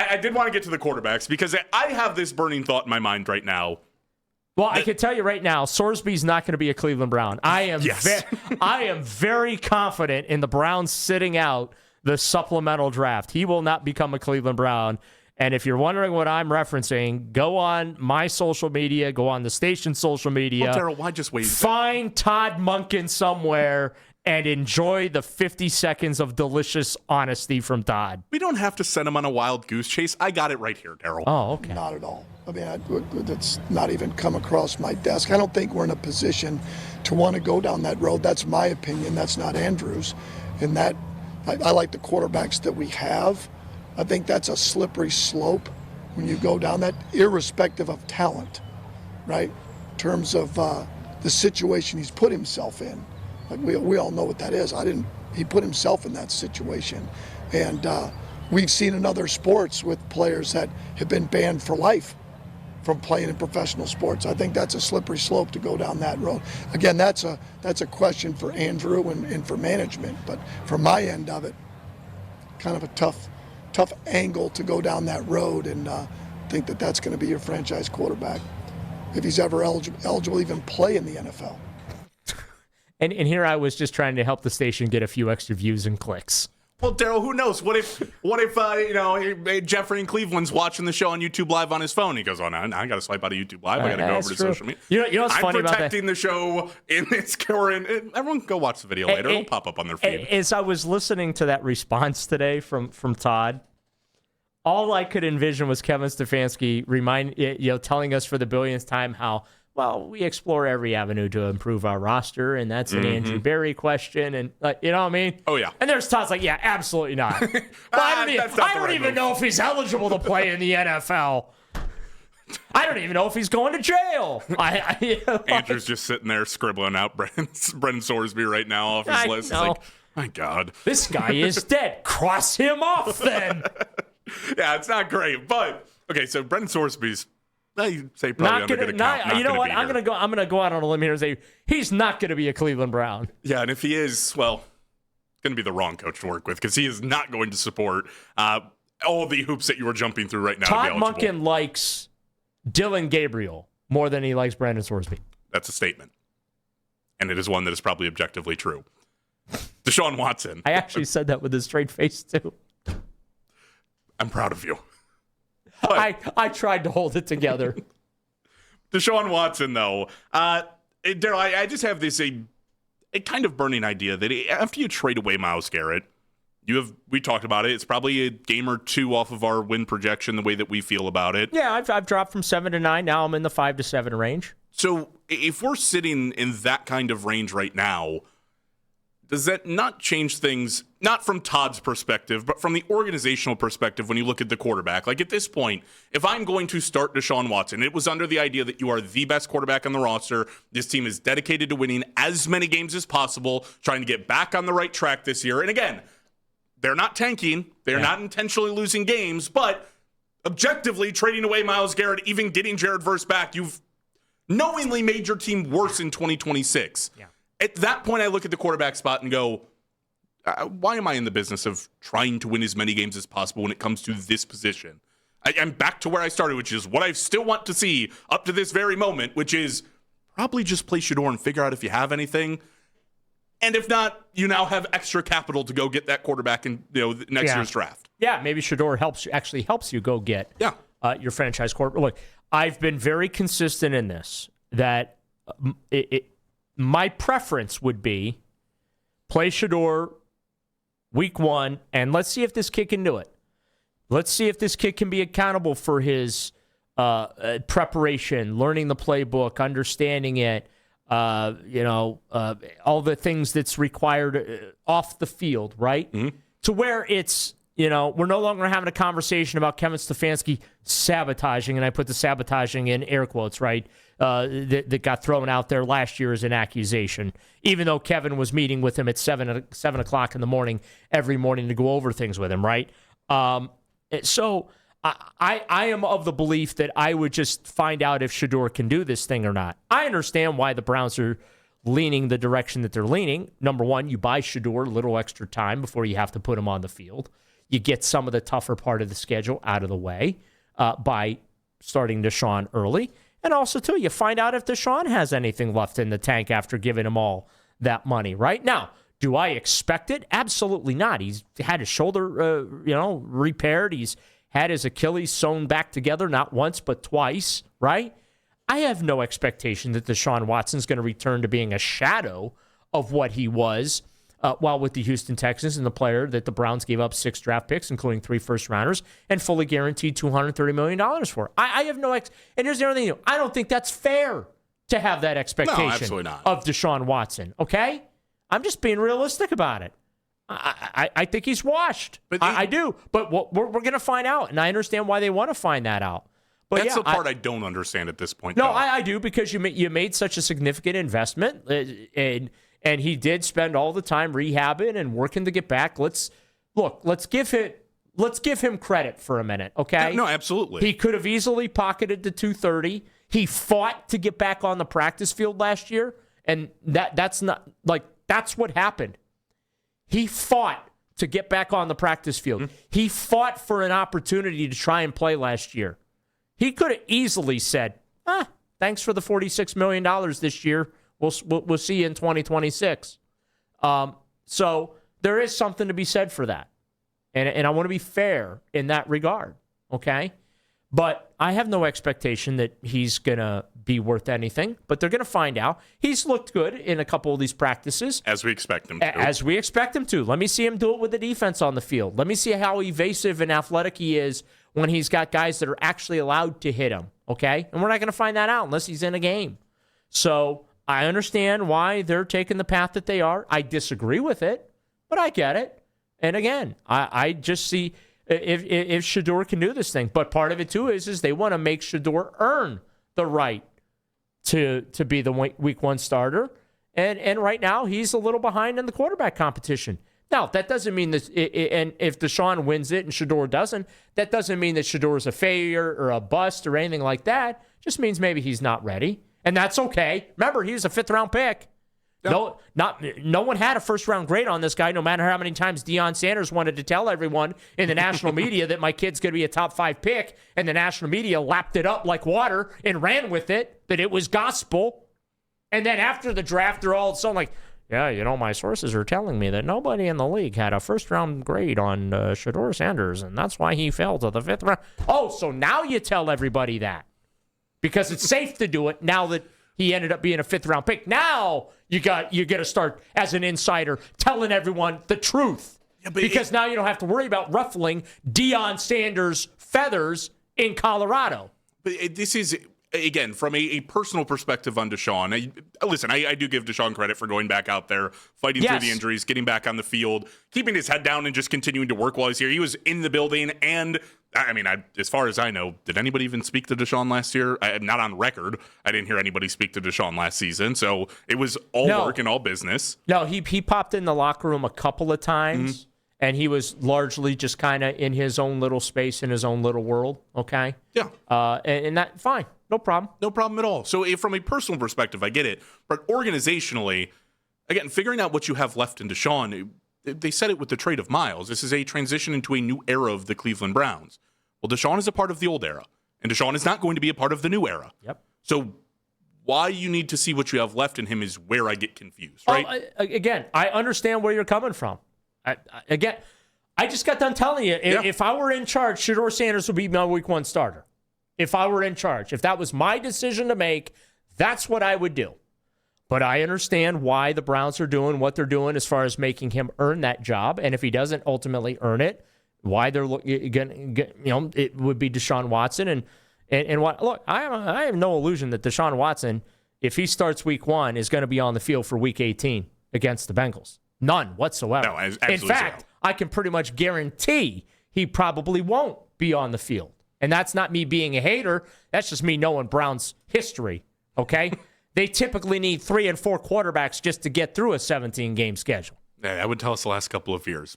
I did want to get to the quarterbacks because I have this burning thought in my mind right now. Well, I can tell you right now, Sorsby's not going to be a Cleveland Brown. I am very confident in the Browns sitting out the supplemental draft. He will not become a Cleveland Brown. And if you're wondering what I'm referencing, go on my social media, go on the station's social media. Well, Daryl, why just wait? Find Todd Monken somewhere and enjoy the 50 seconds of delicious honesty from Todd. We don't have to send him on a wild goose chase. I got it right here, Daryl. Oh, okay. Not at all. I mean, that's not even come across my desk. I don't think we're in a position to want to go down that road. That's my opinion. That's not Andrew's. And that I like the quarterbacks that we have. I think that's a slippery slope when you go down that, irrespective of talent, right? In terms of the situation he's put himself in. Like we all know what that is. He put himself in that situation. And we've seen in other sports with players that have been banned for life from playing in professional sports. I think that's a slippery slope to go down that road. Again, that's a question for Andrew and for management. But from my end of it, kind of a tough angle to go down that road and think that that's going to be your franchise quarterback if he's ever eligible to even play in the NFL. And here I was just trying to help the station get a few extra views and clicks. Well, Daryl, who knows? What if Jeffrey in Cleveland's watching the show on YouTube Live on his phone? He goes, "Oh, no, I got to swipe out of YouTube Live. I got to go over to social media." You know what's funny about that? I'm protecting the show in its current. Everyone, go watch the video later. It'll pop up on their feed. As I was listening to that response today from Todd, all I could envision was Kevin Stefanski telling us for the billionth time how, well, we explore every avenue to improve our roster, and that's an Andrew Berry question, and you know what I mean? Oh, yeah. And there's Todd's like, yeah, absolutely not. I don't even know if he's eligible to play in the NFL. I don't even know if he's going to jail. Andrew's just sitting there scribbling out Brendan Sorsby right now off his list. He's like, my God. This guy is dead. Cross him off then. Yeah, it's not great. But, okay, so Brendan Sorsby's, I say probably under good account. You know what? I'm gonna go out on a limb here and say he's not going to be a Cleveland Brown. Yeah, and if he is, well, going to be the wrong coach to work with because he is not going to support all the hoops that you are jumping through right now. Todd Monken likes Dylan Gabriel more than he likes Brandon Sorsby. That's a statement, and it is one that is probably objectively true. Deshaun Watson. I actually said that with a straight face too. I'm proud of you. I tried to hold it together. Deshaun Watson, though. Daryl, I just have this a kind of burning idea that after you trade away Myles Garrett, we talked about it. It's probably a game or two off of our win projection, the way that we feel about it. Yeah, I've dropped from 7 to 9. Now I'm in the 5 to 7 range. So if we're sitting in that kind of range right now, does that not change things, not from Todd's perspective, but from the organizational perspective when you look at the quarterback? Like at this point, if I'm going to start Deshaun Watson, it was under the idea that you are the best quarterback on the roster. This team is dedicated to winning as many games as possible, trying to get back on the right track this year. And again, they're not tanking. They're not intentionally losing games, but objectively trading away Myles Garrett, even getting Jared Verse back, you've knowingly made your team worse in 2026. Yeah. At that point, I look at the quarterback spot and go, why am I in the business of trying to win as many games as possible when it comes to this position? I'm back to where I started, which is what I still want to see up to this very moment, which is probably just play Shedeur and figure out if you have anything. And if not, you now have extra capital to go get that quarterback in next year's draft. Yeah, maybe Shedeur helps you go get your franchise quarterback. Look, I've been very consistent in this, that my preference would be play Shedeur week 1, and let's see if this kid can do it. Let's see if this kid can be accountable for his preparation, learning the playbook, understanding it, all the things that's required off the field, right? Mm-hmm. To where it's, we're no longer having a conversation about Kevin Stefanski sabotaging, and I put the sabotaging in air quotes, right? That got thrown out there last year as an accusation, even though Kevin was meeting with him at 7 o'clock in the morning every morning to go over things with him, right? So I am of the belief that I would just find out if Shedeur can do this thing or not. I understand why the Browns are leaning the direction that they're leaning. Number one, you buy Shedeur a little extra time before you have to put him on the field. you get some of the tougher part of the schedule out of the way by starting Deshaun early. And also, too, you find out if Deshaun has anything left in the tank after giving him all that money, right? Now, do I expect it? Absolutely not. He's had his shoulder, repaired. He's had his Achilles sewn back together, not once, but twice, right? I have no expectation that Deshaun Watson's going to return to being a shadow of what he was while with the Houston Texans and the player that the Browns gave up 6 draft picks, including 3 first-rounders, and fully guaranteed $230 million for. I have no and here's the other thing. I don't think that's fair to have that expectation of Deshaun Watson, okay? I'm just being realistic about it. I think he's washed. I do. But we're going to find out, and I understand why they want to find that out. But that's the part I don't understand at this point. No, I do, because you made such a significant investment, and he did spend all the time rehabbing and working to get back. Let's give him credit for a minute, okay? No, absolutely. He could have easily pocketed the 230. He fought to get back on the practice field last year, and that's what happened. He fought to get back on the practice field. Mm-hmm. He fought for an opportunity to try and play last year. He could have easily said, thanks for the $46 million this year. We'll see you in 2026. So there is something to be said for that. And I want to be fair in that regard, okay? But I have no expectation that he's going to be worth anything. But they're going to find out. He's looked good in a couple of these practices. As we expect him to. As we expect him to. Let me see him do it with the defense on the field. Let me see how evasive and athletic he is when he's got guys that are actually allowed to hit him, okay? And we're not going to find that out unless he's in a game. So I understand why they're taking the path that they are. I disagree with it, but I get it. And again, I just see if Shedeur can do this thing. But part of it, too, is they want to make Shedeur earn the right to be the week 1 starter. And right now, he's a little behind in the quarterback competition. Now, that doesn't mean that, and if Deshaun wins it and Shedeur doesn't, that doesn't mean that Shedeur is a failure or a bust or anything like that. It just means maybe he's not ready. And that's okay. Remember, he was a 5th-round pick. Yep. No one had a first-round grade on this guy, no matter how many times Deshaun Sanders wanted to tell everyone in the national media that my kid's going to be a top 5 pick, and the national media lapped it up like water and ran with it, that it was gospel. And then after the draft, they're all of a sudden like, yeah, my sources are telling me that nobody in the league had a first-round grade on Shador Sanders, and that's why he fell to the 5th round. Oh, so now you tell everybody that. Because it's safe to do it now that he ended up being a 5th-round pick. Now you got to start, as an insider, telling everyone the truth. Yeah, because now you don't have to worry about ruffling Deion Sanders' feathers in Colorado. But this is, again, from a personal perspective on Deshaun. Listen, I do give Deshaun credit for going back out there, fighting through the injuries, getting back on the field, keeping his head down and just continuing to work while he's here. He was in the building, and as far as I know, did anybody even speak to Deshaun last year? Not on record. I didn't hear anybody speak to Deshaun last season, so it was all work and all business. No, he popped in the locker room a couple of times, and he was largely just kind of in his own little space, in his own little world, okay? Yeah. And that, fine. No problem. No problem at all. So from a personal perspective, I get it. But organizationally, again, figuring out what you have left in Deshaun, they said it with the trade of Miles. This is a transition into a new era of the Cleveland Browns. Well, Deshaun is a part of the old era, and Deshaun is not going to be a part of the new era. Yep. So why you need to see what you have left in him is where I get confused, right? Again, I understand where you're coming from. I just got done telling you, if I were in charge, Shador Sanders would be my week 1 starter. If I were in charge. If that was my decision to make, that's what I would do. But I understand why the Browns are doing what they're doing as far as making him earn that job. And if he doesn't ultimately earn it, why they're it would be Deshaun Watson. And what? Look, I have no illusion that Deshaun Watson, if he starts week 1, is going to be on the field for week 18 against the Bengals. None whatsoever. No, in fact, I can pretty much guarantee he probably won't be on the field. And that's not me being a hater. That's just me knowing Browns history, okay? They typically need 3 and 4 quarterbacks just to get through a 17-game schedule. Yeah, I would tell us the last couple of years.